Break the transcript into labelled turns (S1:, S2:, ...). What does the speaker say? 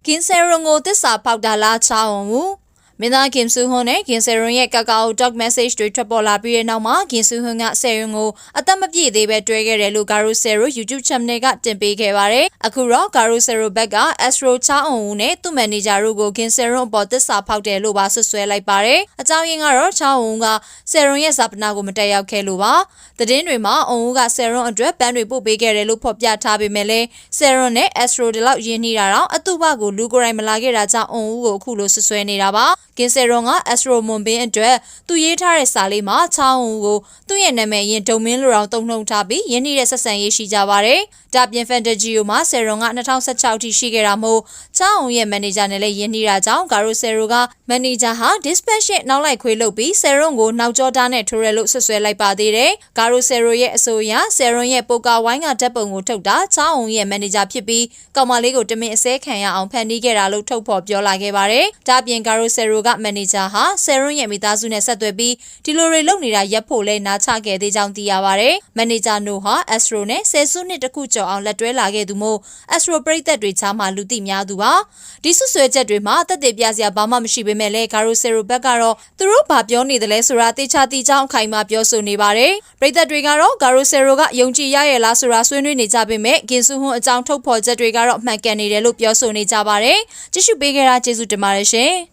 S1: ကင်ဆယ်ရွန်ကိုသစ္စာဖောက်တာလားချောင်းဦးမင်းသားကင်ဆူဟွန်နဲ့ကင်ဆယ်ရွန်ရဲ့ကာကာအိုတော့ message တွေထွက်ပေါ်လာပြီးတဲ့နောက်မှာကင်ဆူဟွန်ကဆယ်ရွန်ကိုအသက်မပြည့်သေးပဲတွဲခဲ့တယ်လို့ဂါရိုဆယ်ရို YouTube channel ကတင်ပေးခဲ့ပါတယ်။အခုတော့ဂါရိုဆယ်ရိုဘက်က Astro ချောင်းဦးနဲ့သူ့မန်နေဂျာတို့ကိုကင်ဆယ်ရွန်အပေါ်သစ္စာဖောက်တယ်လို့ပါဆွဆွဲလိုက်ပါတယ်။အကြောင်းရင်းကတော့ချောင်းဦးကဆယ်ရွန်ရဲ့ဇာပနာကိုမတက်ရောက်ခဲ့လို့ပါ။သတင်းတွေမှာအုံဦးကဆယ်ရွန်အတွက်ပန်းတွေပို့ပေးခဲ့တယ်လို့ဖော်ပြထားပေမဲ့လည်းဆယ်ရွန်နဲ့ Astro ဒီလောက်ရင်းနှီးတာတော့အတူပကိုလူကိုယ်တိုင်မလာခဲ့တာကြောင့်အုံဦးကိုအခုလိုဆွဆွဲနေတာပါ။ကင်ဆယ်ရွန်ကAstro မွန်ဘင်းအတွက်သူရေးထားတဲ့စာလေးမှာချောင်းဦးကိုသူ့ရဲ့နာမည်ရင်ဒုံမင်းလိုတောင်တုံ့နှုံထားပြီးရင်းနှီးတဲ့ဆက်ဆံရေးရှိကြပါတယ်။ဒါပြင် Fantasio မှာဆယ်ရွန်က2016ထိရှိခဲ့တာမို့ချောင်းဦးရဲ့မန်နေဂျာနဲ့လည်းရင်းနှီးတာကြောင့်ဂါရိုဆယ်ရိုကမန်နေဂျာဟာ dispatch ရဲ့နောက်လိုက်ခွေးလုပ်ပြီးဆယ်ရွန်ကိုနောက်ကျောတားနဲ့ထိုးရလို့ဆွဆွဲလိုက်ပါသေးတယ်။ဂါရိုဆယ်ရိုရဲ့အဆိုအရဆယ်ရွန်ရဲ့ပိုကာဝိုင်းကဓာတ်ပုံကိုထုတ်တာချောင်းဦးရဲ့မန်နေဂျာဖြစ်ပြီးကောင်မလေးကိုတမင်အစဲခံရအောင်ဖန်တီးခဲ့တာလို့ထုတ်ဖော်ပြောလာခဲ့ပါတယ်။ဒါပြင်ဂါရိုဆယ်ရိုကမန်နေဂျာဟာဆယ်ရွန်ရဲ့မိသားစုနဲ့ဆက်သွယ်ပြီးဒီလိုတွေလုပ်နေတာရပ်ဖို့လဲနားချခဲ့သေးကြောင်းသိရပါတယ်။မန်နေဂျာနိုဟာ Astro နဲ့ဆယ်စုနှစ်တခုကျော်အောင်လက်တွဲလာခဲ့သူမို့ Astro ပရိသတ်တွေချားမှလူသိများသူပါ။ဒီဆွဆွဲချက်တွေမှာတက်သေးပြစရာဘာမှမရှိပေမဲ့လည်းဂါရိုဆယ်ရိုဘက်ကတော့သူတို့ဘာပြောနေတယ်လဲဆိုတာသိချသိချောင်းအခိုင်အမာပြောဆိုနေပါတယ်။ပရိသတ်တွေကတော့ဂါရိုဆယ်ရိုကယုံကြည်ရရဲ့လားဆိုတာဆွေးနွေးနေကြပေမဲ့ကင်ဆူဟွန်အကြောင်းထုတ်ဖော်ချက်တွေကတော့မှန်ကန်နေတယ်လို့ပြောဆိုနေကြပါတယ်။ကြည့်ရှုပေးခဲ့တာကျေးဇူးတင်ပါတယ်ရှင်။